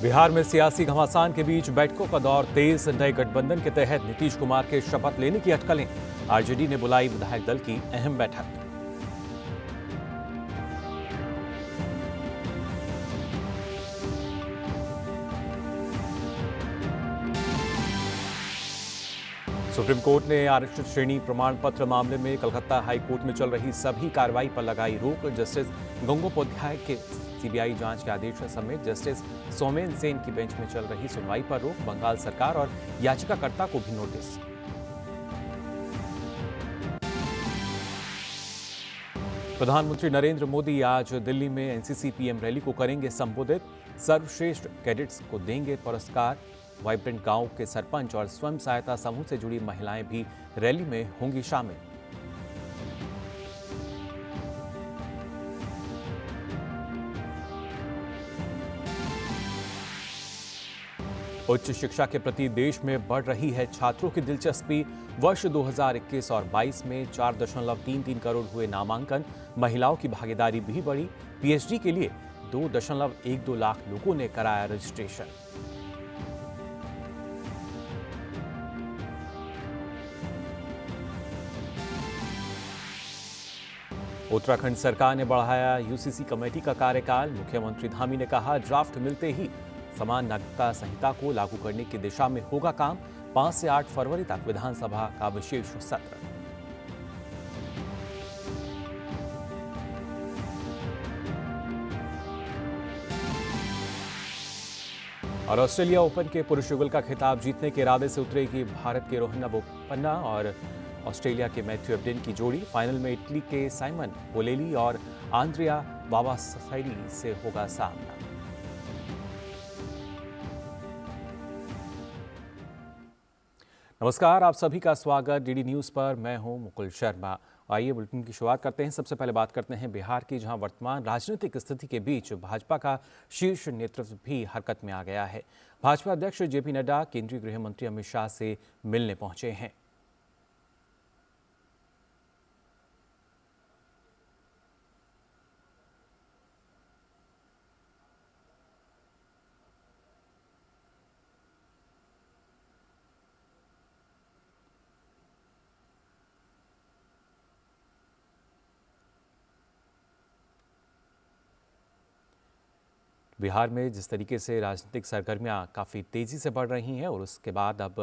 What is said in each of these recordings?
बिहार में सियासी घमासान के बीच बैठकों का दौर तेज। नए गठबंधन के तहत नीतीश कुमार के शपथ लेने की अटकलें। आरजेडी ने बुलाई विधायक दल की अहम बैठक। सुप्रीम कोर्ट ने आरक्षित श्रेणी प्रमाण पत्र मामले में कलकत्ता हाई कोर्ट में चल रही सभी कार्रवाई पर लगाई रोक। जस्टिस गंगोपाध्याय के सीबीआई जांच के आदेश समेत जस्टिस सोमेन सेन की बेंच में चल रही सुनवाई पर रोक। बंगाल सरकार और याचिकाकर्ता को भी नोटिस। प्रधानमंत्री नरेंद्र मोदी आज दिल्ली में एनसीसी पीएम रैली को करेंगे संबोधित। सर्वश्रेष्ठ कैडेट्स को देंगे पुरस्कार। वाइब्रेंट गांव के सरपंच और स्वयं सहायता समूह से जुड़ी महिलाएं भी रैली में होंगी शामिल। उच्च शिक्षा के प्रति देश में बढ़ रही है छात्रों की दिलचस्पी। वर्ष 2021 और 22 में 4.33 करोड़ हुए नामांकन। महिलाओं की भागीदारी भी बढ़ी। पीएचडी के लिए 2.12 लाख लोगों ने कराया रजिस्ट्रेशन। उत्तराखंड सरकार ने बढ़ाया यूसीसी कमेटी का कार्यकाल। मुख्यमंत्री धामी ने कहा, ड्राफ्ट मिलते ही समान नागरिकता संहिता को लागू करने की दिशा में होगा काम। 5 से 8 फरवरी तक विधानसभा का विशेष सत्र। और ऑस्ट्रेलिया ओपन के पुरुष युगल का खिताब जीतने के इरादे से उतरेगी भारत के रोहन बोपन्ना और ऑस्ट्रेलिया के मैथ्यू एबडेन की जोड़ी। फाइनल में इटली के साइमन बोलेली और आंद्रिया बाबासाइडी से होगा सामना। नमस्कार, आप सभी का स्वागत डीडी न्यूज पर। मैं हूं मुकुल शर्मा। आइए बुलेटिन की शुरुआत करते हैं। सबसे पहले बात करते हैं बिहार की, जहां वर्तमान राजनीतिक स्थिति के बीच भाजपा का शीर्ष नेतृत्व भी हरकत में आ गया है। भाजपा अध्यक्ष जेपी नड्डा केंद्रीय गृह मंत्री अमित शाह से मिलने पहुंचे हैं। बिहार में जिस तरीके से राजनीतिक सरगर्मियां काफ़ी तेज़ी से बढ़ रही हैं और उसके बाद अब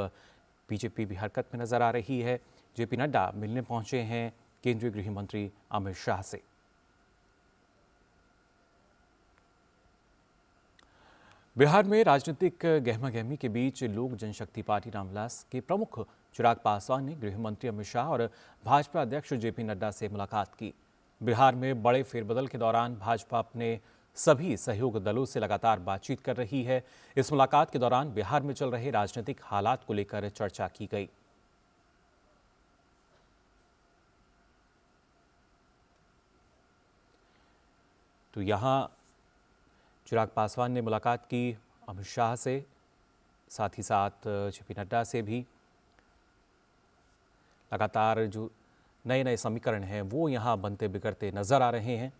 बीजेपी भी हरकत में नज़र आ रही है। जेपी नड्डा मिलने पहुंचे हैं केंद्रीय गृह मंत्री अमित शाह से। बिहार में राजनीतिक गहमागहमी के बीच लोक जनशक्ति पार्टी रामविलास के प्रमुख चिराग पासवान ने गृह मंत्री अमित शाह और भाजपा अध्यक्ष जेपी नड्डा से मुलाकात की। बिहार में बड़े फेरबदल के दौरान भाजपा अपने सभी सहयोग दलों से लगातार बातचीत कर रही है। इस मुलाकात के दौरान बिहार में चल रहे राजनीतिक हालात को लेकर चर्चा की गई। तो यहां चिराग पासवान ने मुलाकात की अमित शाह से, साथ ही साथ जेपी नड्डा से भी। लगातार जो नए नए समीकरण हैं वो यहां बनते बिगड़ते नजर आ रहे हैं।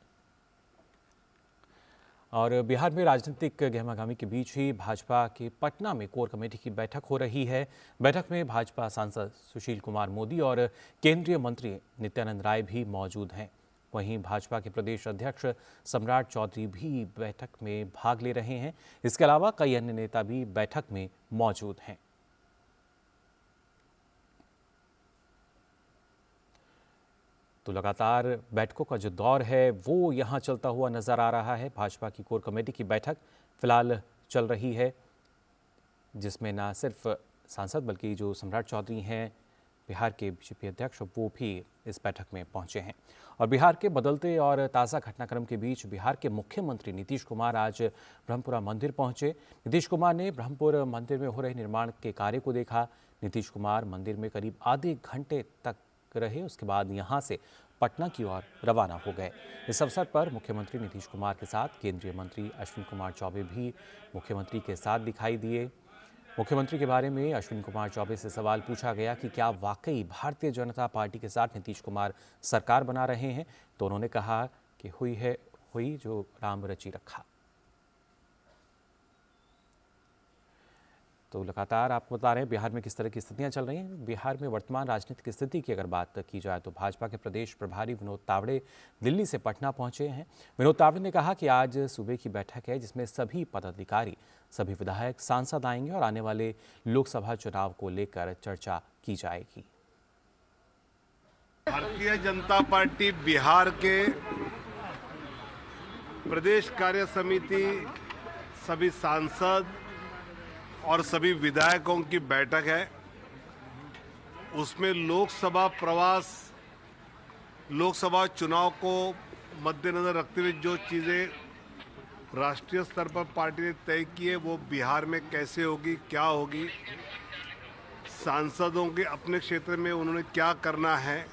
और बिहार में राजनीतिक गहमागहमी के बीच ही भाजपा के पटना में कोर कमेटी की बैठक हो रही है। बैठक में भाजपा सांसद सुशील कुमार मोदी और केंद्रीय मंत्री नित्यानंद राय भी मौजूद हैं। वहीं भाजपा के प्रदेश अध्यक्ष सम्राट चौधरी भी बैठक में भाग ले रहे हैं। इसके अलावा कई अन्य नेता भी बैठक में मौजूद हैं। तो लगातार बैठकों का जो दौर है वो यहाँ चलता हुआ नजर आ रहा है। भाजपा की कोर कमेटी की बैठक फिलहाल चल रही है, जिसमें न सिर्फ सांसद बल्कि जो सम्राट चौधरी हैं बिहार के बीजेपी अध्यक्ष, वो भी इस बैठक में पहुंचे हैं। और बिहार के बदलते और ताज़ा घटनाक्रम के बीच बिहार के मुख्यमंत्री नीतीश कुमार आज ब्रह्मपुरा मंदिर पहुंचे। नीतीश कुमार ने ब्रह्मपुर मंदिर में हो रहे निर्माण के कार्य को देखा। नीतीश कुमार मंदिर में करीब आधे घंटे तक रहे, उसके बाद यहां से पटना की ओर रवाना हो गए। इस अवसर पर मुख्यमंत्री नीतीश कुमार के साथ केंद्रीय मंत्री अश्विनी कुमार चौबे भी मुख्यमंत्री के साथ दिखाई दिए। मुख्यमंत्री के बारे में अश्विनी कुमार चौबे से सवाल पूछा गया कि क्या वाकई भारतीय जनता पार्टी के साथ नीतीश कुमार सरकार बना रहे हैं, तो उन्होंने कहा कि हुई जो राम रची रखा। तो लगातार आपको बता रहे हैं बिहार में किस तरह की स्थितियां चल रही हैं। बिहार में वर्तमान राजनीतिक स्थिति की अगर बात की जाए तो भाजपा के प्रदेश प्रभारी विनोद तावड़े दिल्ली से पटना पहुंचे हैं। विनोद तावड़े ने कहा कि आज सूबे की बैठक है जिसमें सभी पदाधिकारी, सभी विधायक, सांसद आएंगे और आने वाले लोकसभा चुनाव को लेकर चर्चा की जाएगी। भारतीय जनता पार्टी बिहार के प्रदेश कार्य समिति, सभी सांसद और सभी विधायकों की बैठक है। उसमें लोकसभा प्रवास, लोकसभा चुनाव को मद्देनजर रखते हुए जो चीज़ें राष्ट्रीय स्तर पर पार्टी ने तय की है वो बिहार में कैसे होगी, क्या होगी, सांसदों के अपने क्षेत्र में उन्होंने क्या करना है,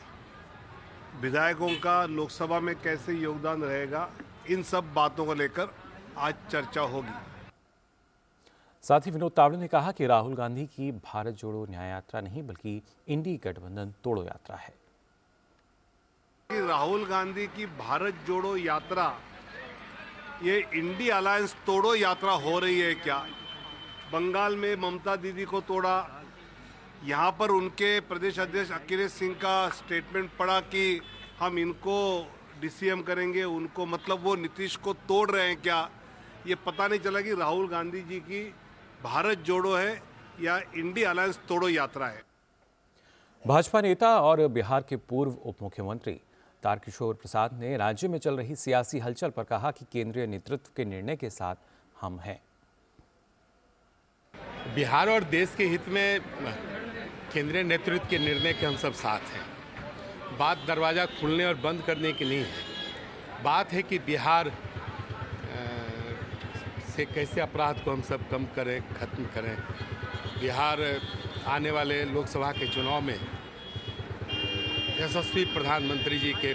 विधायकों का लोकसभा में कैसे योगदान रहेगा, इन सब बातों को लेकर आज चर्चा होगी। साथ ही विनोद तावड़े ने कहा कि राहुल गांधी की भारत जोड़ो न्याय यात्रा नहीं बल्कि इंडी गठबंधन तोड़ो यात्रा है। राहुल गांधी की भारत जोड़ो यात्रा ये इंडी अलायंस तोड़ो यात्रा हो रही है क्या? बंगाल में ममता दीदी को तोड़ा, यहाँ पर उनके प्रदेश अध्यक्ष अखिलेश सिंह का स्टेटमेंट पड़ा कि हम इनको डीसीएम करेंगे, उनको मतलब वो नीतीश को तोड़ रहे हैं क्या? ये पता नहीं चला कि राहुल गांधी जी की भारत जोड़ो है या इंडी अलायंस तोड़ो यात्रा है। भाजपा नेता और बिहार के पूर्व उप मुख्यमंत्री तारकिशोर प्रसाद ने राज्य में चल रही सियासी हलचल पर कहा कि केंद्रीय नेतृत्व के निर्णय के साथ हम हैं। बिहार और देश के हित में केंद्रीय नेतृत्व के निर्णय के हम सब साथ हैं। बात दरवाजा खोलने और बंद करने की नहीं है। बात है कि बिहार से कैसे अपराध को हम सब कम करें, खत्म करें। बिहार आने वाले लोकसभा के चुनाव में यशस्वी प्रधानमंत्री जी के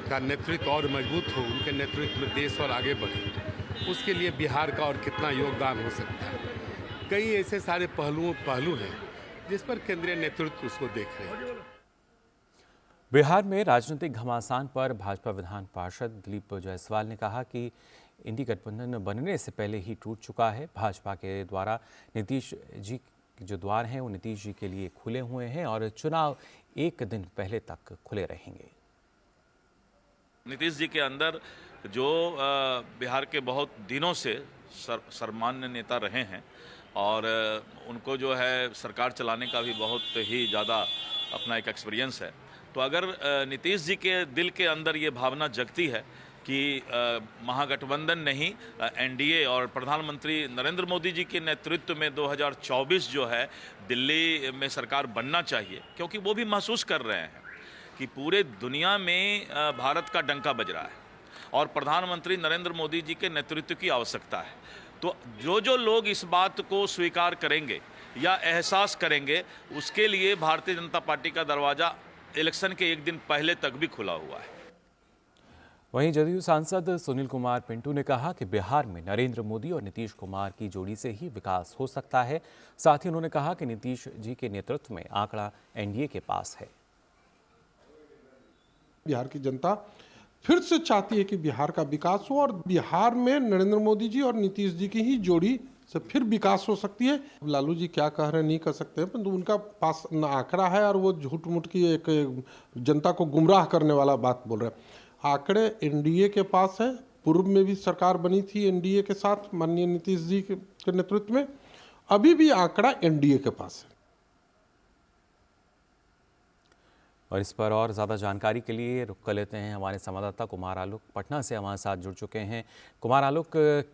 का नेतृत्व और मजबूत हो, उनके नेतृत्व में देश और आगे बढ़े, उसके लिए बिहार का और कितना योगदान हो सकता है। कई ऐसे सारे पहलू हैं जिस पर केंद्रीय नेतृत्व उसको देख रहे हैं। बिहार में राजनीतिक घमासान पर भाजपा विधान पार्षद दिलीप जायसवाल ने कहा कि इंडी गठबंधन बनने से पहले ही टूट चुका है। भाजपा के द्वारा नीतीश जी जो द्वार हैं वो नीतीश जी के लिए खुले हुए हैं और चुनाव एक दिन पहले तक खुले रहेंगे। नीतीश जी के अंदर जो बिहार के बहुत दिनों से सर्वमान्य नेता रहे हैं और उनको जो है सरकार चलाने का भी बहुत ही ज़्यादा अपना एक एक्सपीरियंस है, तो अगर नीतीश जी के दिल के अंदर ये भावना जगती है कि महागठबंधन नहीं एनडीए और प्रधानमंत्री नरेंद्र मोदी जी के नेतृत्व में 2024 जो है दिल्ली में सरकार बनना चाहिए, क्योंकि वो भी महसूस कर रहे हैं कि पूरे दुनिया में भारत का डंका बज रहा है और प्रधानमंत्री नरेंद्र मोदी जी के नेतृत्व की आवश्यकता है। तो जो लोग इस बात को स्वीकार करेंगे या एहसास करेंगे, उसके लिए भारतीय जनता पार्टी का दरवाज़ा इलेक्शन के एक दिन पहले तक भी खुला हुआ है। वहीं जदयू सांसद सुनील कुमार पिंटू ने कहा कि बिहार में नरेंद्र मोदी और नीतीश कुमार की जोड़ी से ही विकास हो सकता है। साथ ही उन्होंने कहा कि नीतीश जी के नेतृत्व में आंकड़ा एनडीए के पास है। बिहार की जनता फिर से चाहती है कि बिहार का विकास हो और बिहार में नरेंद्र मोदी जी और नीतीश जी की ही जोड़ी से फिर विकास हो सकती है। लालू जी क्या कह रहे हैं नहीं कर सकते हैं, परंतु उनका पास न आंकड़ा है और वो झूठ मूठ की एक जनता को गुमराह करने वाला बात बोल रहे हैं। आंकड़े एनडीए के पास है। पूर्व में भी सरकार बनी थी एनडीए के साथ माननीय नीतीश जी के नेतृत्व में, अभी भी आंकड़ा एनडीए के पास है। और इस पर और ज़्यादा जानकारी के लिए रुक कर लेते हैं हमारे संवाददाता कुमार आलोक पटना से हमारे साथ जुड़ चुके हैं। कुमार आलोक,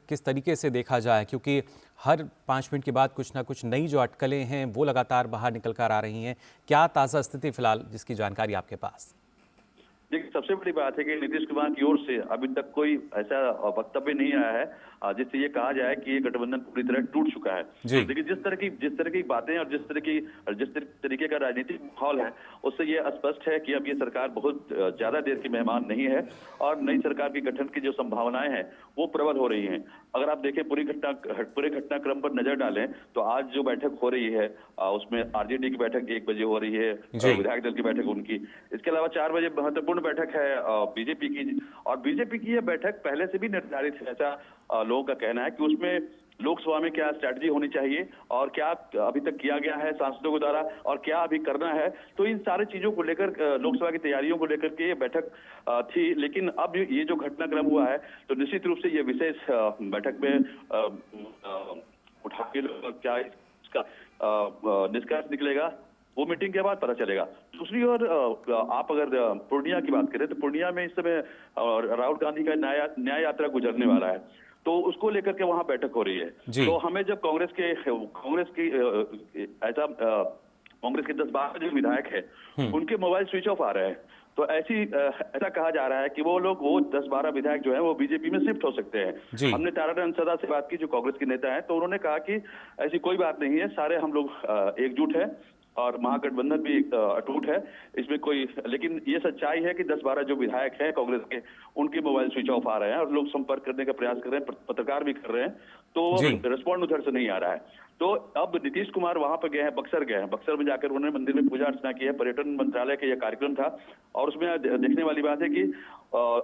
किस तरीके से देखा जाए, क्योंकि हर 5 मिनट के बाद कुछ ना कुछ नई जो अटकलें हैं वो लगातार बाहर निकल कर आ रही हैं, क्या ताज़ा स्थिति फिलहाल जिसकी जानकारी आपके पास? देखिए, सबसे बड़ी बात है कि नीतीश कुमार की ओर से अभी तक कोई ऐसा वक्तव्य नहीं आया है जिससे ये कहा जाए कि ये गठबंधन पूरी तरह टूट चुका है। लेकिन जिस तरह की बातें और जिस तरीके का राजनीतिक माहौल है, उससे ये स्पष्ट है कि अब ये सरकार बहुत ज्यादा देर की मेहमान नहीं है और नई सरकार के गठन की जो संभावनाएं हैं वो प्रबल हो रही हैं। अगर आप देखें पूरे घटनाक्रम पर नजर डालें तो आज जो बैठक हो रही है उसमें आरजेडी की बैठक 1 बजे हो रही है, विधायक दल की बैठक उनकी, इसके अलावा 4 बजे महत्वपूर्ण बैठक है बीजेपी की, और बीजेपी की यह बैठक पहले से भी निर्धारित है। ऐसा लोगों का कहना है कि उसमें लोकसभा में क्या स्ट्रैटेजी होनी चाहिए और क्या अभी तक किया गया है सांसदों के द्वारा और क्या अभी करना है। तो इन सारी चीजों को लेकर लोकसभा की तैयारियों को लेकर के ये बैठक थी। लेकिन अब ये जो घटनाक्रम हुआ है तो निश्चित रूप से ये विशेष बैठक में उठा के क्या इसका निष्कर्ष निकलेगा वो मीटिंग के बाद पता चलेगा। दूसरी ओर आप अगर पूर्णिया की बात करें तो पूर्णिया में इस समय राहुल गांधी का न्याय यात्रा गुजरने वाला है, तो उसको लेकर के वहां बैठक हो रही है। तो हमें जब कांग्रेस के 10-12 जो विधायक है उनके मोबाइल स्विच ऑफ आ रहे हैं, तो ऐसा कहा जा रहा है कि वो 10-12 विधायक जो है वो बीजेपी में शिफ्ट हो सकते हैं। हमने ताराचंद सदा से बात की जो कांग्रेस के नेता है, तो उन्होंने कहा कि ऐसी कोई बात नहीं है, सारे हम लोग एकजुट है और महागठबंधन भी अटूट है इसमें कोई। लेकिन ये सच्चाई है कि 10-12 जो विधायक हैं कांग्रेस के उनके मोबाइल स्विच ऑफ आ रहे हैं और लोग संपर्क करने का प्रयास कर रहे हैं, पत्रकार भी कर रहे हैं, तो रिस्पॉन्ड उधर से नहीं आ रहा है। तो अब नीतीश कुमार वहां पर गए हैं, बक्सर गए हैं, बक्सर में जाकर उन्होंने मंदिर में पूजा अर्चना की है। पर्यटन मंत्रालय का यह कार्यक्रम था और उसमें देखने वाली बात है कि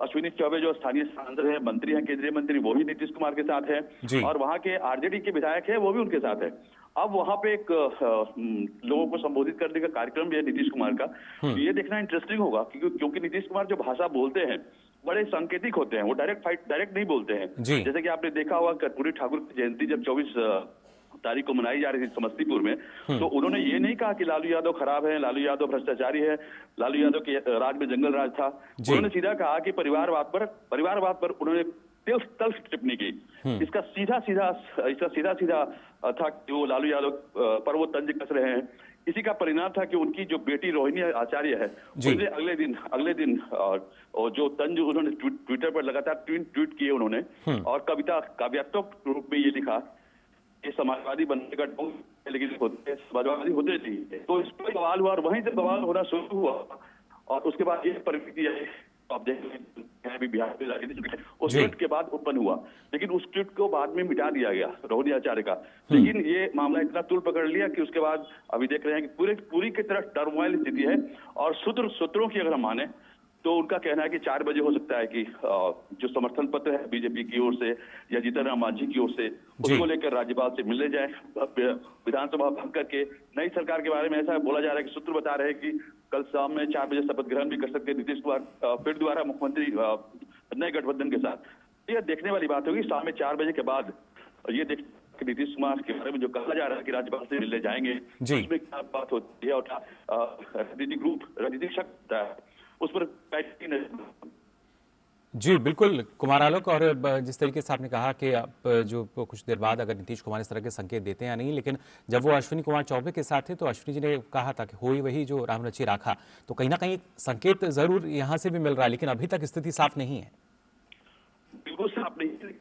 अश्विनी चौबे जो स्थानीय सांसद हैं, मंत्री हैं, केंद्रीय मंत्री, वो भी नीतीश कुमार के साथ है और वहां के आरजेडी के विधायक है वो भी उनके साथ है। अब वहां पे एक लोगों को संबोधित करने का कार्यक्रम भी है नीतीश कुमार का। तो ये देखना इंटरेस्टिंग होगा क्योंकि नीतीश कुमार जो भाषा बोलते हैं बड़े सांकेतिक होते हैं, वो डायरेक्ट नहीं बोलते हैं। जैसे कि आपने देखा होगा कर्पूरी ठाकुर की जयंती जब 24 तारीख को मनाई जा रही थी समस्तीपुर में, तो उन्होंने ये नहीं कहा कि लालू यादव खराब है, लालू यादव भ्रष्टाचारी है, लालू यादव के राज में जंगल राज था। उन्होंने सीधा कहा कि परिवारवाद पर उन्होंने तल्ख टिप्पणी की। इसका सीधा था कि वो लालू यादव पर वो तंज कस रहे हैं। इसी का परिणाम था कि उनकी जो बेटी रोहिणी आचार्य है उसने अगले दिन और जो तंज उन्होंने ट्विटर पर लगातार ट्वीट किए उन्होंने और काव्यात्मक रूप में ये लिखा कि समाजवादी बनने का ढोंग, लेकिन समाजवादी होते नहीं। तो इस पर बवाल हुआ और वहीं से बवाल होना शुरू हुआ और उसके बाद ये परिस्थिति है आप देख अभी बिहार में उस ट्वीट के बाद उत्पन्न हुआ, लेकिन उस ट्वीट को बाद में मिटा दिया गया रोहिणी आचार्य का। लेकिन ये मामला इतना तूल पकड़ लिया कि उसके बाद अभी देख रहे हैं कि पूरी की तरह टर्मोइल स्थिति है और सूत्रों की अगर हम माने तो उनका कहना है कि 4 बजे हो सकता है कि जो समर्थन पत्र है बीजेपी की ओर से या जीतन राम मांझी की ओर से उसको लेकर राज्यपाल से मिलने जाए। विधानसभा भंग करके नई सरकार के बारे में ऐसा बोला जा रहा है कि सूत्र बता रहे हैं कि कल शाम में 4 बजे शपथ ग्रहण भी कर सकते हैं नीतीश कुमार फिर दोबारा मुख्यमंत्री नए गठबंधन के साथ। यह देखने वाली बात होगी शाम में 4 बजे के बाद ये देख कि नीतीश कुमार के बारे में जो कहा जा रहा है कि राज्यपाल से मिलने जाएंगे उसमें क्या बात होती है और राजनीतिक शक्ति है उस पर जी बिल्कुल कुमार आलोक। और जिस तरीके से आपने कहा कि आप जो कुछ देर बाद अगर नीतीश कुमार इस तरह के संकेत देते हैं या नहीं, लेकिन जब वो अश्विनी कुमार चौबे के साथ थे तो अश्विनी जी ने कहा था कि होई वही जो राम रची राखा, तो कहीं ना कहीं संकेत जरूर यहाँ से भी मिल रहा है, लेकिन अभी तक स्थिति साफ नहीं है। बिल्कुल साफ नहीं है।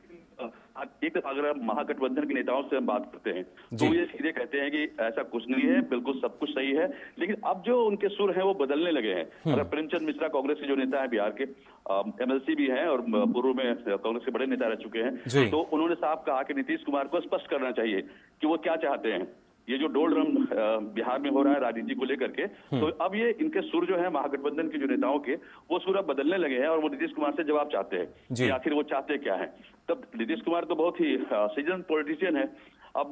एक अगर हम महागठबंधन के नेताओं से हम बात करते हैं तो ये सीधे कहते हैं कि ऐसा कुछ नहीं है, बिल्कुल सब कुछ सही है। लेकिन अब जो उनके सुर हैं वो बदलने लगे हैं। अगर प्रेमचंद मिश्रा कांग्रेस के जो नेता है बिहार के, एमएलसी भी हैं और पूर्व में कांग्रेस के बड़े नेता रह चुके हैं, तो उन्होंने साफ कहा कि नीतीश कुमार को स्पष्ट करना चाहिए कि वो क्या चाहते हैं। ये जो डोलरम बिहार में हो रहा है राजनीति को लेकर के, तो अब ये इनके सुर जो है महागठबंधन के जो नेताओं के वो सुर अब बदलने लगे हैं और वो नीतीश कुमार से जवाब चाहते हैं कि आखिर वो चाहते क्या है। तब नीतीश कुमार तो बहुत ही सीजन पॉलिटिशियन है। अब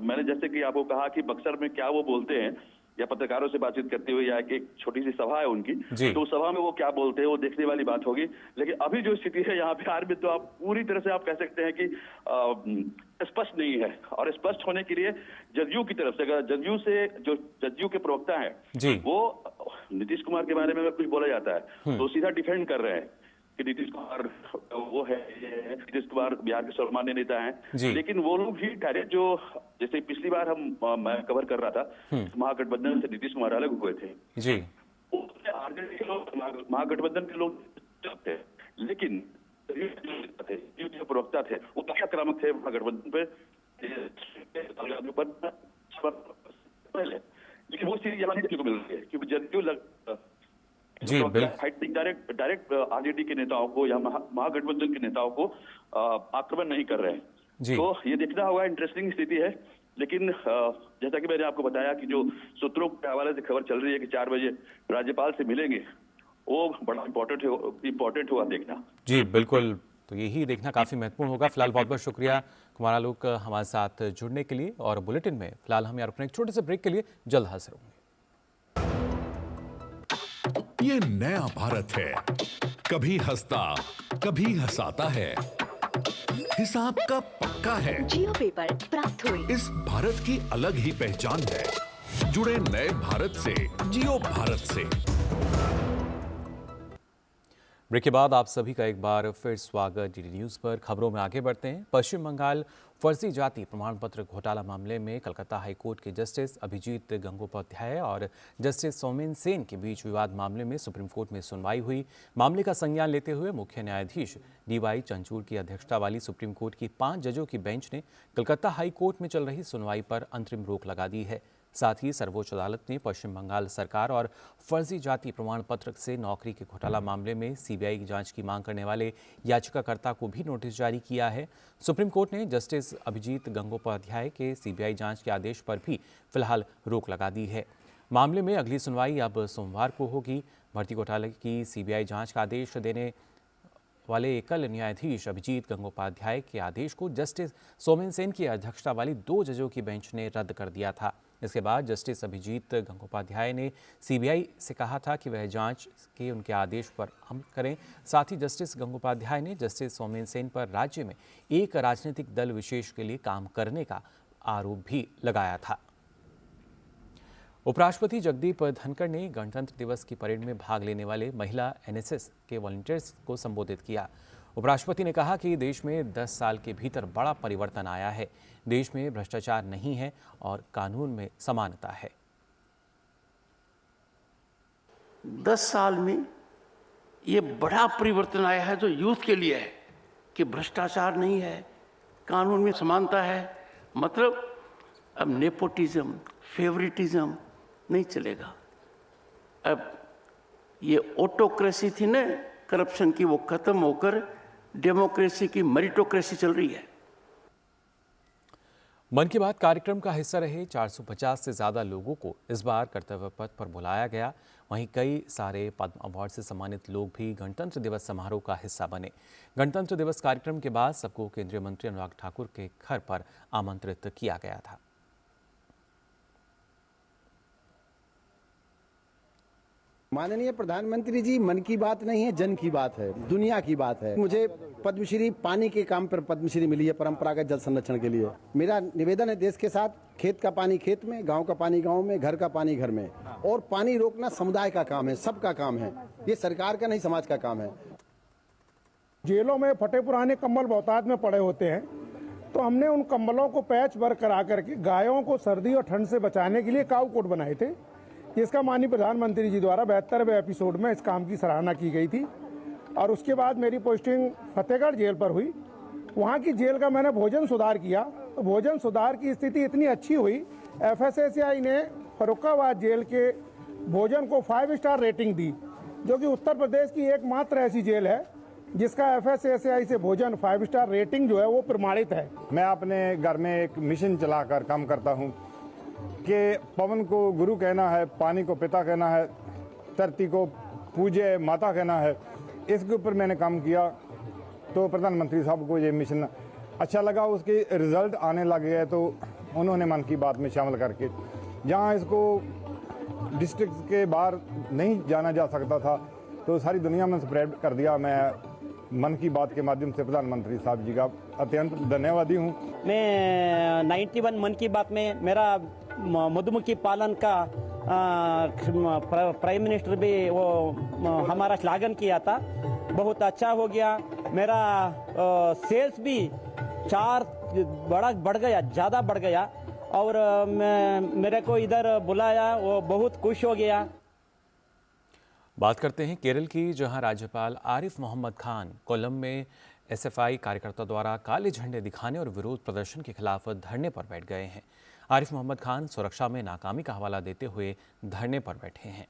मैंने जैसे कि आपको कहा कि बक्सर में क्या वो बोलते हैं या पत्रकारों से बातचीत करते हुए या एक छोटी सी सभा है उनकी, तो उस सभा में वो क्या बोलते हैं वो देखने वाली बात होगी। लेकिन अभी जो स्थिति है यहाँ बिहार में तो आप पूरी तरह से आप कह सकते हैं कि स्पष्ट नहीं है। और स्पष्ट होने के लिए जदयू की तरफ से, अगर जदयू से जो जदयू के प्रवक्ता है वो नीतीश कुमार के बारे में अगर कुछ बोला जाता है तो सीधा डिफेंड कर रहे हैं कि नीतीश कुमार वो है, नीतीश कुमार बिहार के सर्वमान्य नेता हैं। लेकिन वो लोग भी डायरेक्ट जो जैसे पिछली बार मैं कवर कर रहा था महागठबंधन से नीतीश कुमार अलग हुए थे जी, आरजेडी के लोग महागठबंधन के लोग थे, लेकिन जो प्रवक्ता थे वो काफी आक्रामक थे महागठबंधन पे पहले। लेकिन वो चीज यहाँ देखने को मिल रही है क्योंकि जदयू डायरेक्ट आरजेडी के नेताओं को या महागठबंधन के नेताओं को आक्रमण नहीं कर रहे हैं। तो ये देखना होगा, इंटरेस्टिंग स्थिति है। लेकिन जैसा कि मैंने आपको बताया कि जो सूत्रों के हवाले से खबर चल रही है कि 4 बजे राज्यपाल से मिलेंगे, वो बड़ा इंपॉर्टेंट हुआ देखना। जी बिल्कुल तो यही देखना काफ़ी महत्वपूर्ण होगा। फिलहाल बहुत बहुत शुक्रिया कुमार आलोक हमारे साथ जुड़ने के लिए। और बुलेटिन में फिलहाल हम यार अपने एक छोटे से ब्रेक के लिए जल्द हाजिर होंगे। ये नया भारत है, कभी हंसता कभी हंसाता है, हिसाब का पक्का है। जियो पेपर प्राप्त हुए। इस भारत की अलग ही पहचान है। जुड़े नए भारत से, जियो भारत से। ब्रेक के बाद आप सभी का एक बार फिर स्वागत डीडी न्यूज़ पर। खबरों में आगे बढ़ते हैं। पश्चिम बंगाल फर्जी जाति प्रमाण पत्र घोटाला मामले में कलकत्ता हाईकोर्ट के जस्टिस अभिजीत गंगोपाध्याय और जस्टिस सौमेन सेन के बीच विवाद मामले में सुप्रीम कोर्ट में सुनवाई हुई। मामले का संज्ञान लेते हुए मुख्य न्यायाधीश DY चंद्रचूड़ की अध्यक्षता वाली सुप्रीम कोर्ट की 5 जजों की बेंच ने कलकत्ता हाईकोर्ट में चल रही सुनवाई पर अंतरिम रोक लगा दी है। साथ ही सर्वोच्च अदालत ने पश्चिम बंगाल सरकार और फर्जी जाति प्रमाण पत्र से नौकरी के घोटाला मामले में CBI की जांच की मांग करने वाले याचिकाकर्ता को भी नोटिस जारी किया है। सुप्रीम कोर्ट ने जस्टिस अभिजीत गंगोपाध्याय के CBI जांच के आदेश पर भी फिलहाल रोक लगा दी है। मामले में अगली सुनवाई अब सोमवार को होगी। भर्ती घोटाले की CBI जांच का आदेश देने वाले एकल न्यायाधीश अभिजीत गंगोपाध्याय के आदेश को जस्टिस सौमेन सेन की अध्यक्षता वाली 2 जजों की बेंच ने रद्द कर दिया था। इसके बाद जस्टिस अभिजीत गंगोपाध्याय ने CBI से कहा था कि वह जांच के उनके आदेश पर अमल करें। साथ ही जस्टिस गंगोपाध्याय ने जस्टिस सौमेन सेन पर राज्य में एक राजनीतिक दल विशेष के लिए काम करने का आरोप भी लगाया था। उपराष्ट्रपति जगदीप धनखड़ ने गणतंत्र दिवस की परेड में भाग लेने वाले महिला NSS के वॉलंटियर्स को संबोधित किया। उपराष्ट्रपति ने कहा कि देश में 10 साल के भीतर बड़ा परिवर्तन आया है। देश में भ्रष्टाचार नहीं है और कानून में समानता है। 10 साल में ये बड़ा परिवर्तन आया है जो यूथ के लिए है कि भ्रष्टाचार नहीं है, कानून में समानता है। मतलब अब नेपोटिज्म, फेवरिटिज्म नहीं चलेगा। अब ये ऑटोक्रेसी थी ना करप्शन की, वो खत्म होकर डेमोक्रेसी की मेरिटोक्रेसी चल रही है। मन की बात कार्यक्रम का हिस्सा रहे 450 से ज्यादा लोगों को इस बार कर्तव्य पथ पर बुलाया गया। वहीं कई सारे पद्म अवार्ड से सम्मानित लोग भी गणतंत्र दिवस समारोह का हिस्सा बने। गणतंत्र दिवस कार्यक्रम के बाद सबको केंद्रीय मंत्री अनुराग ठाकुर के घर पर आमंत्रित किया गया था। माननीय प्रधानमंत्री जी, मन की बात नहीं है, जन की बात है, दुनिया की बात है। मुझे पद्मश्री पानी के काम पर पद्मश्री मिली है, परंपरागत जल संरक्षण के लिए। मेरा निवेदन है देश के साथ, खेत का पानी खेत में, गांव का पानी गांव में, घर का पानी घर में। और पानी रोकना समुदाय का काम है, सबका काम है, ये सरकार का नहीं समाज का काम है। जेलों में फटे पुराने कंबल बहुतायत में पड़े होते हैं, तो हमने उन कंबलों को पैच वर्क करा करके गायों को सर्दी और ठंड से बचाने के लिए काऊ कोट बनाए थे। इसका माननीय प्रधानमंत्री जी द्वारा 72वें एपिसोड में इस काम की सराहना की गई थी। और उसके बाद मेरी पोस्टिंग फतेहगढ़ जेल पर हुई। वहाँ की जेल का मैंने भोजन सुधार किया, तो भोजन सुधार की स्थिति इतनी अच्छी हुई, FSSAI ने फर्रुखाबाद जेल के भोजन को 5 स्टार रेटिंग दी, जो कि उत्तर प्रदेश की एकमात्र ऐसी जेल है जिसका FSSAI से भोजन 5 स्टार रेटिंग जो है वो प्रमाणित है। मैं अपने घर में एक मिशन चलाकर काम करता हूँ कि पवन को गुरु कहना है, पानी को पिता कहना है, धरती को पूज्य माता कहना है। इसके ऊपर मैंने काम किया, तो प्रधानमंत्री साहब को ये मिशन अच्छा लगा, उसके रिजल्ट आने लग गए, तो उन्होंने मन की बात में शामिल करके जहाँ इसको डिस्ट्रिक्ट के बाहर नहीं जाना जा सकता था, तो सारी दुनिया में स्प्रेड कर दिया। मैं मन की बात के माध्यम से प्रधानमंत्री साहब जी का अत्यंत धन्यवादी हूँ। मैं 91 मन की बात में मेरा मधुमक्खी पालन का प्राइम मिनिस्टर भी वो हमारा श्लाघन किया था, बहुत अच्छा हो गया। मेरा सेल्स भी 4 बढ़ गया, ज़्यादा बढ़ गया। और मेरे को इधर बुलाया, वो बहुत खुश हो गया। बात करते हैं केरल की, जहां राज्यपाल आरिफ मोहम्मद खान कोल्लम में SFI कार्यकर्ता द्वारा काले झंडे दिखाने और विरोध प्रदर्शन के खिलाफ धरने पर बैठ गए हैं। आरिफ मोहम्मद खान सुरक्षा में नाकामी का हवाला देते हुए धरने पर बैठे हैं।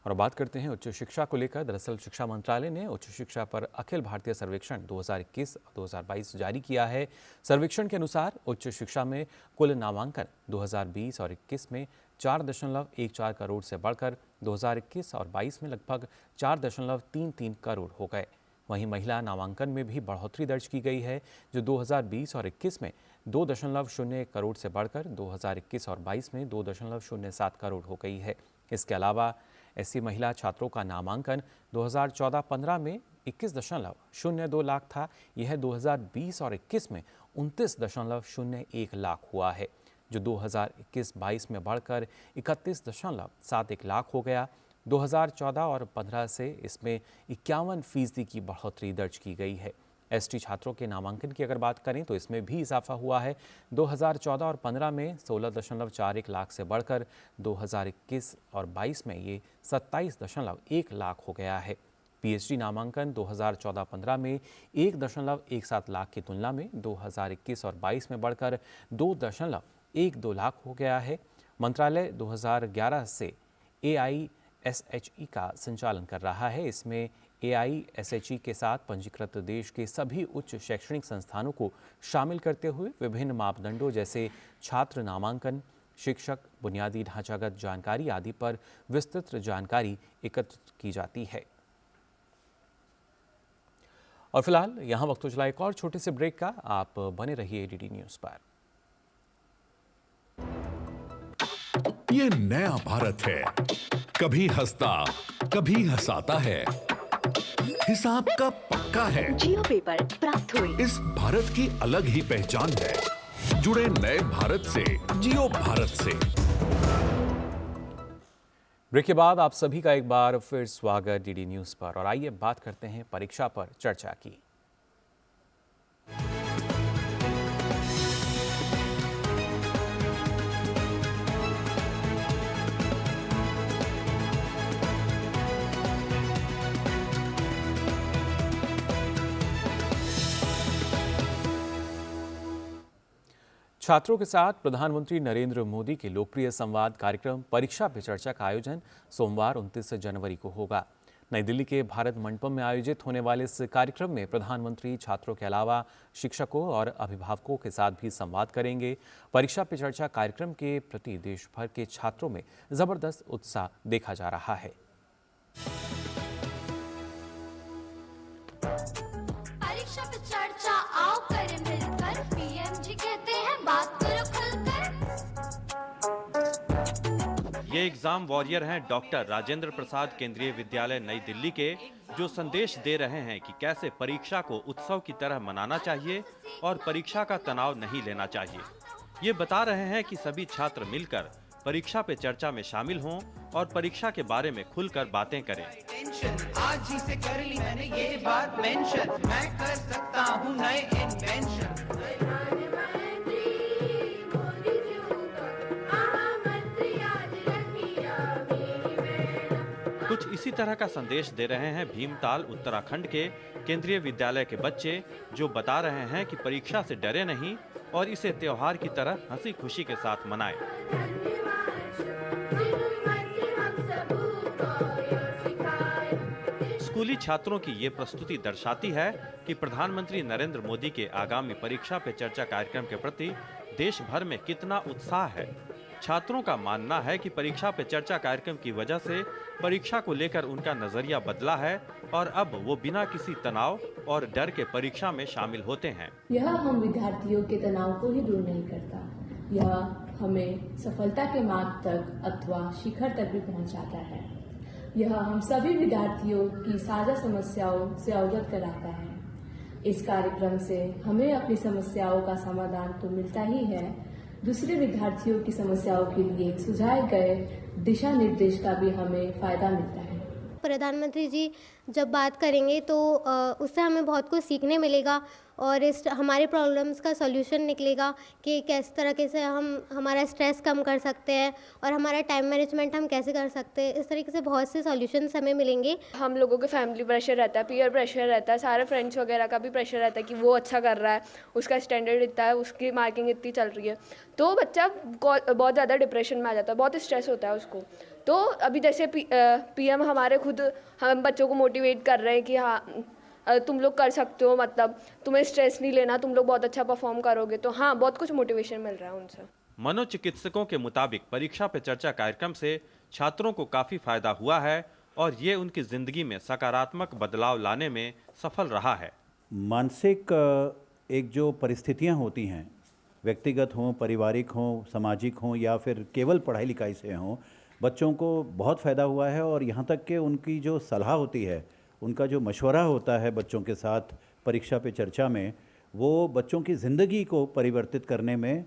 और बात करते हैं उच्च शिक्षा को लेकर। दरअसल शिक्षा मंत्रालय ने उच्च शिक्षा पर अखिल भारतीय सर्वेक्षण 2021-2022 जारी किया है। सर्वेक्षण के अनुसार उच्च शिक्षा में कुल नामांकन 2020 और 21 में 4.14 करोड़ से बढ़कर 2021 और 22 में लगभग 4.33 करोड़ हो गए। वहीं महिला नामांकन में भी बढ़ोतरी दर्ज की गई है, जो 2020 और 21 में 2.01 करोड़ से बढ़कर 2021 और 22 में 2.07 करोड़ हो गई है। इसके अलावा ऐसी महिला छात्रों का नामांकन 2014-15 में 21.02 लाख था। यह 2020 और 21 में 29.01 लाख हुआ है, जो 2021-22 में बढ़कर 31.71 लाख हो गया। 2014 और 15 से इसमें 51% की बढ़ोतरी दर्ज की गई है। एसटी छात्रों के नामांकन की अगर बात करें तो इसमें भी इजाफा हुआ है। 2014 और 15 में 16.41 लाख से बढ़कर 2021 और 22 में ये 27.1 लाख हो गया है। पीएचडी नामांकन 2014-15 में 1.17 लाख की तुलना में 2021 और 22 में बढ़कर 2.12 लाख हो गया है। मंत्रालय 2011 से AISHE का संचालन कर रहा है। इसमें AISHE के साथ पंजीकृत देश के सभी उच्च शैक्षणिक संस्थानों को शामिल करते हुए विभिन्न मापदंडों जैसे छात्र नामांकन, शिक्षक, बुनियादी ढांचागत जानकारी आदि पर विस्तृत जानकारी एकत्रित की जाती है। और फिलहाल यहाँ वक्त हो चला एक और छोटे से ब्रेक का। आप बने रहिए DD न्यूज पर। ये नया भारत है, कभी हंसता कभी हंसाता है, हिसाब का पक्का है। जियो पेपर प्राप्त हुए। इस भारत की अलग ही पहचान है। जुड़े नए भारत से, जियो भारत से। ब्रेक के बाद आप सभी का एक बार फिर स्वागत DD न्यूज पर। और आइए बात करते हैं परीक्षा पर चर्चा की। छात्रों के साथ प्रधानमंत्री नरेंद्र मोदी के लोकप्रिय संवाद कार्यक्रम परीक्षा पे चर्चा का आयोजन सोमवार 29 जनवरी को होगा। नई दिल्ली के भारत मंडपम में आयोजित होने वाले इस कार्यक्रम में प्रधानमंत्री छात्रों के अलावा शिक्षकों और अभिभावकों के साथ भी संवाद करेंगे। परीक्षा पे चर्चा कार्यक्रम के प्रति देश भर के छात्रों में जबरदस्त उत्साह देखा जा रहा है। परीक्षा पे चर्चा आओ करें मिलकर, पीएम जी कहते हैं बात करो खुलकर। ये एग्जाम वॉरियर हैं डॉक्टर राजेंद्र प्रसाद केंद्रीय विद्यालय नई दिल्ली के, जो संदेश दे रहे हैं कि कैसे परीक्षा को उत्सव की तरह मनाना चाहिए और परीक्षा का तनाव नहीं लेना चाहिए। ये बता रहे हैं कि सभी छात्र मिलकर परीक्षा पे चर्चा में शामिल हों और परीक्षा के बारे में खुलकर बातें करें। आज ही से कर ली मैंने ये बात मेंशन, मैं कर सकता हूँ नए इन्वेंशन। कुछ इसी तरह का संदेश दे रहे हैं भीमताल उत्तराखंड के केंद्रीय विद्यालय के बच्चे, जो बता रहे हैं कि परीक्षा से डरे नहीं और इसे त्योहार की तरह हंसी खुशी के साथ मनाएं। स्कूली छात्रों की ये प्रस्तुति दर्शाती है कि प्रधानमंत्री नरेंद्र मोदी के आगामी परीक्षा पे चर्चा कार्यक्रम के प्रति देश भर में कितना उत्साह है। छात्रों का मानना है कि परीक्षा पे चर्चा कार्यक्रम की वजह से परीक्षा को लेकर उनका नजरिया बदला है और अब वो बिना किसी तनाव और डर के परीक्षा में शामिल होते हैं। यह हम विद्यार्थियों के तनाव को ही दूर नहीं करता, यह हमें सफलता के मार्ग तक अथवा शिखर तक भी पहुंचाता है। यह हम सभी विद्यार्थियों की साझा समस्याओं से अवगत कराता है। इस कार्यक्रम से हमें अपनी समस्याओं का समाधान तो मिलता ही है, दूसरे विद्यार्थियों की समस्याओं के लिए सुझाए गए दिशा निर्देश का भी हमें फायदा मिलता है। प्रधानमंत्री जी जब बात करेंगे तो उससे हमें बहुत कुछ सीखने मिलेगा और इस हमारे प्रॉब्लम्स का सॉल्यूशन निकलेगा कि किस तरीके से हम हमारा स्ट्रेस कम कर सकते हैं और हमारा टाइम मैनेजमेंट हम कैसे कर सकते हैं। इस तरीके से बहुत से सॉल्यूशंस हमें मिलेंगे। हम लोगों के फैमिली प्रेशर रहता है, पीयर प्रेशर रहता है, सारे फ्रेंड्स वगैरह का भी प्रेशर रहता है कि वो अच्छा कर रहा है, उसका स्टैंडर्ड इतना है, उसकी मार्किंग इतनी चल रही है, तो बच्चा बहुत ज़्यादा डिप्रेशन में आ जाता है, बहुत स्ट्रेस होता है उसको। तो अभी जैसे पीएम हमारे खुद हम बच्चों को मोटिवेट कर रहे हैं कि हाँ तुम लोग कर सकते हो, मतलब तुम्हें स्ट्रेस नहीं लेना, तुम लोग बहुत अच्छा परफॉर्म करोगे, तो हाँ बहुत कुछ मोटिवेशन मिल रहा है उनसे। मनोचिकित्सकों के मुताबिक परीक्षा पे चर्चा कार्यक्रम से छात्रों को काफी फायदा हुआ है और ये उनकी जिंदगी में सकारात्मक बदलाव लाने में सफल रहा है। मानसिक एक जो परिस्थितियां होती हैं, व्यक्तिगत हों, पारिवारिक हों, सामाजिक हों या फिर केवल पढ़ाई लिखाई से हों, बच्चों को बहुत फ़ायदा हुआ है। और यहाँ तक कि उनकी जो सलाह होती है, उनका जो मशवरा होता है बच्चों के साथ परीक्षा पे चर्चा में, वो बच्चों की ज़िंदगी को परिवर्तित करने में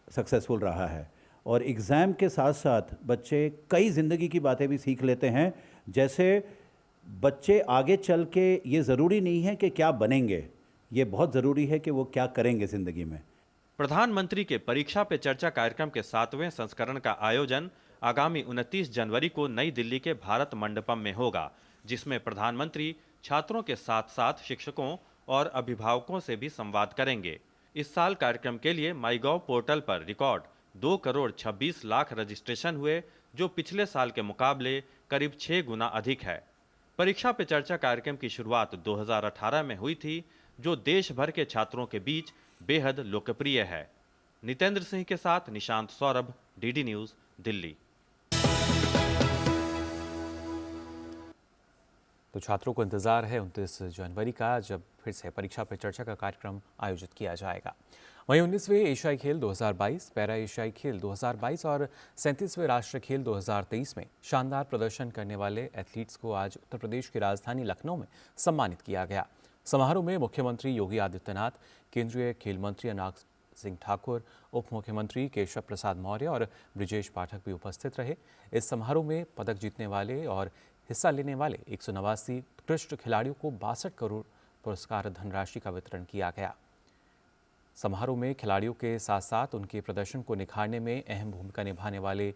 सक्सेसफुल रहा है। और एग्ज़ाम के साथ साथ बच्चे कई ज़िंदगी की बातें भी सीख लेते हैं। जैसे बच्चे आगे चल के ये ज़रूरी नहीं है कि क्या बनेंगे, ये बहुत ज़रूरी है कि वो क्या करेंगे ज़िंदगी में। प्रधानमंत्री के परीक्षा पे चर्चा कार्यक्रम के 7वें संस्करण का आयोजन आगामी 29 जनवरी को नई दिल्ली के भारत मंडपम में होगा, जिसमें प्रधानमंत्री छात्रों के साथ साथ शिक्षकों और अभिभावकों से भी संवाद करेंगे। इस साल कार्यक्रम के लिए माईगॉव पोर्टल पर रिकॉर्ड 2 करोड़ 26 लाख रजिस्ट्रेशन हुए, जो पिछले साल के मुकाबले करीब 6 गुना अधिक है। परीक्षा पे चर्चा कार्यक्रम की शुरुआत 2018 में हुई थी, जो देश भर के छात्रों के बीच बेहद लोकप्रिय है। नितेंद्र सिंह के साथ निशांत सौरभ, डीडी न्यूज, दिल्ली। तो छात्रों को इंतजार है 29 जनवरी का, जब फिर से परीक्षा पे चर्चा का कार्यक्रम आयोजित किया जाएगा। वहीं 19वें एशियाई खेल 2022, पैरा एशियाई खेल 2022 और 37वें राष्ट्रीय खेल 2023 में शानदार प्रदर्शन करने वाले एथलीट्स को आज उत्तर प्रदेश की राजधानी लखनऊ में सम्मानित किया गया। समारोह में मुख्यमंत्री योगी आदित्यनाथ, केंद्रीय खेल मंत्री अनुराग सिंह ठाकुर, उप मुख्यमंत्री केशव प्रसाद मौर्य और ब्रिजेश पाठक भी उपस्थित रहे। इस समारोह में पदक जीतने वाले और हिस्सा लेने वाले 189 उत्कृष्ट खिलाड़ियों को 62 करोड़ पुरस्कार धनराशि का वितरण किया गया। समारोह में खिलाड़ियों के साथ साथ उनके प्रदर्शन को निखारने में अहम भूमिका निभाने वाले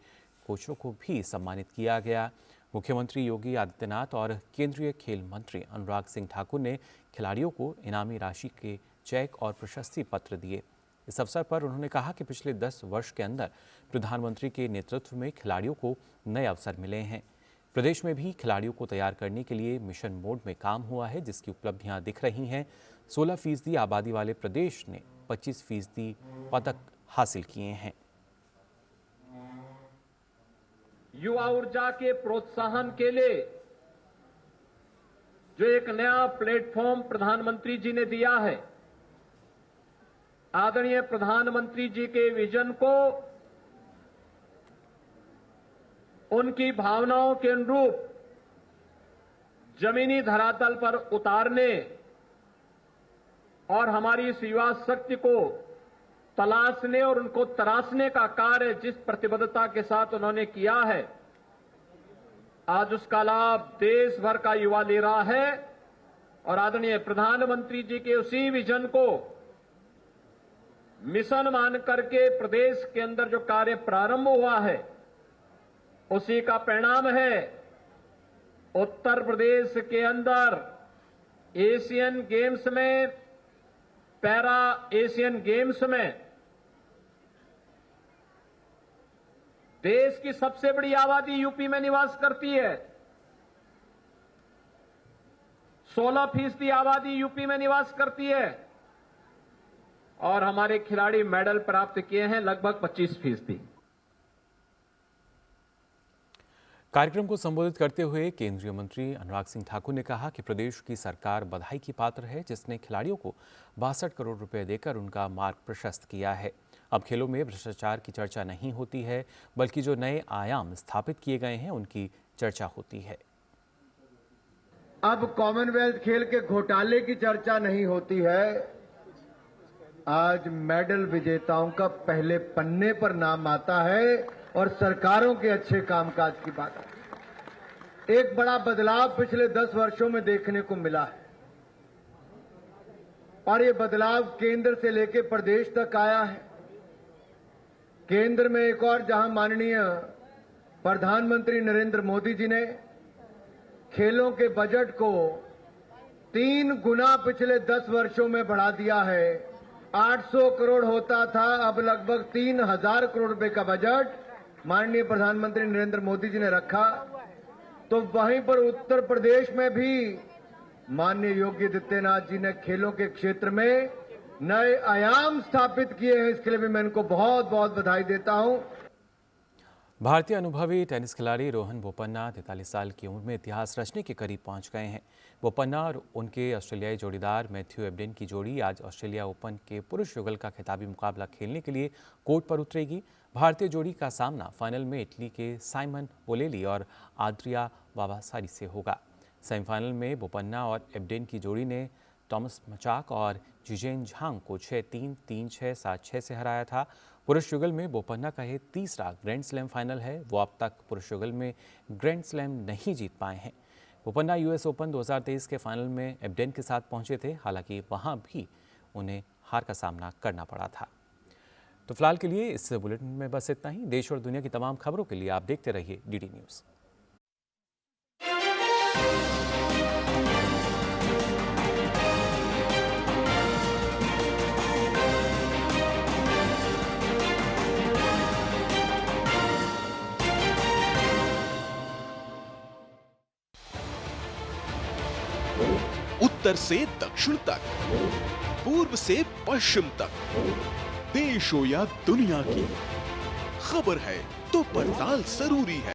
कोचों को भी सम्मानित किया गया। मुख्यमंत्री योगी आदित्यनाथ और केंद्रीय खेल मंत्री अनुराग सिंह ठाकुर ने खिलाड़ियों को इनामी राशि के चेक और प्रशस्ति पत्र दिए। इस अवसर पर उन्होंने कहा कि पिछले 10 वर्ष के अंदर प्रधानमंत्री के नेतृत्व में खिलाड़ियों को नए अवसर मिले हैं। प्रदेश में भी खिलाड़ियों को तैयार करने के लिए मिशन मोड में काम हुआ है, जिसकी उपलब्धियां दिख रही हैं। 16% आबादी वाले प्रदेश ने 25% पदक हासिल किए हैं। युवा ऊर्जा के प्रोत्साहन के लिए जो एक नया प्लेटफॉर्म प्रधानमंत्री जी ने दिया है, आदरणीय प्रधानमंत्री जी के विजन को उनकी भावनाओं के अनुरूप जमीनी धरातल पर उतारने और हमारी इस युवा शक्ति को तलाशने और उनको तराशने का कार्य जिस प्रतिबद्धता के साथ उन्होंने किया है, आज उसका लाभ देश भर का युवा ले रहा है। और आदरणीय प्रधानमंत्री जी के उसी विजन को मिशन मान करके प्रदेश के अंदर जो कार्य प्रारंभ हुआ है, उसी का परिणाम है उत्तर प्रदेश के अंदर एशियन गेम्स में, पैरा एशियन गेम्स में देश की सबसे बड़ी आबादी यूपी में निवास करती है। 16% आबादी यूपी में निवास करती है और हमारे खिलाड़ी मेडल प्राप्त किए हैं लगभग 25%। कार्यक्रम को संबोधित करते हुए केंद्रीय मंत्री अनुराग सिंह ठाकुर ने कहा कि प्रदेश की सरकार बधाई की पात्र है, जिसने खिलाड़ियों को 62 करोड़ रुपए देकर उनका मार्ग प्रशस्त किया है। अब खेलों में भ्रष्टाचार की चर्चा नहीं होती है, बल्कि जो नए आयाम स्थापित किए गए हैं उनकी चर्चा होती है। अब कॉमनवेल्थ खेल के घोटाले की चर्चा नहीं होती है, आज मेडल विजेताओं का पहले पन्ने पर नाम आता है और सरकारों के अच्छे कामकाज की बात है। एक बड़ा बदलाव पिछले 10 वर्षों में देखने को मिला है और ये बदलाव केंद्र से लेकर प्रदेश तक आया है। केंद्र में एक और जहां माननीय प्रधानमंत्री नरेंद्र मोदी जी ने खेलों के बजट को 3 गुना पिछले 10 वर्षों में बढ़ा दिया है। 800 करोड़ होता था, अब लगभग 3000 करोड़ रुपए का बजट माननीय प्रधानमंत्री नरेंद्र मोदी जी ने रखा। तो वहीं पर उत्तर प्रदेश में भी माननीय योगी आदित्यनाथ जी ने खेलों के क्षेत्र में नए आयाम स्थापित किए हैं, इसके लिए भी मैं इनको बहुत बहुत बधाई देता हूं। भारतीय अनुभवी टेनिस खिलाड़ी रोहन बोपन्ना 43 साल की उम्र में इतिहास रचने के करीब पहुंच गए हैं। बोपन्ना और उनके ऑस्ट्रेलियाई जोड़ीदार मैथ्यू एबडेन की जोड़ी आज ऑस्ट्रेलिया ओपन के पुरुष युगल का खिताबी मुकाबला खेलने के लिए कोर्ट पर उतरेगी। भारतीय जोड़ी का सामना फाइनल में इटली के साइमन बोलेली और आद्रिया बाबासारी से होगा। सेमीफाइनल में बोपन्ना और एबडेन की जोड़ी ने टॉमस मचाक और जिजेन झांग को 6-3, 3-6, 7-6 से हराया था। पुरुष युगल में बोपन्ना का यह तीसरा ग्रैंड स्लैम फाइनल है। वो अब तक पुरुष युगल में ग्रैंड स्लैम नहीं जीत पाए हैं। बोपन्ना यूएस ओपन 2023 के फाइनल में एबडेन के साथ पहुंचे थे, हालांकि वहां भी उन्हें हार का सामना करना पड़ा था। तो फिलहाल के लिए इस बुलेटिन में बस इतना ही। देश और दुनिया की तमाम खबरों के लिए आप देखते रहिए डीडी न्यूज़। उत्तर से दक्षिण तक, पूर्व से पश्चिम तक, देश हो या दुनिया की खबर है तो पड़ताल जरूरी है।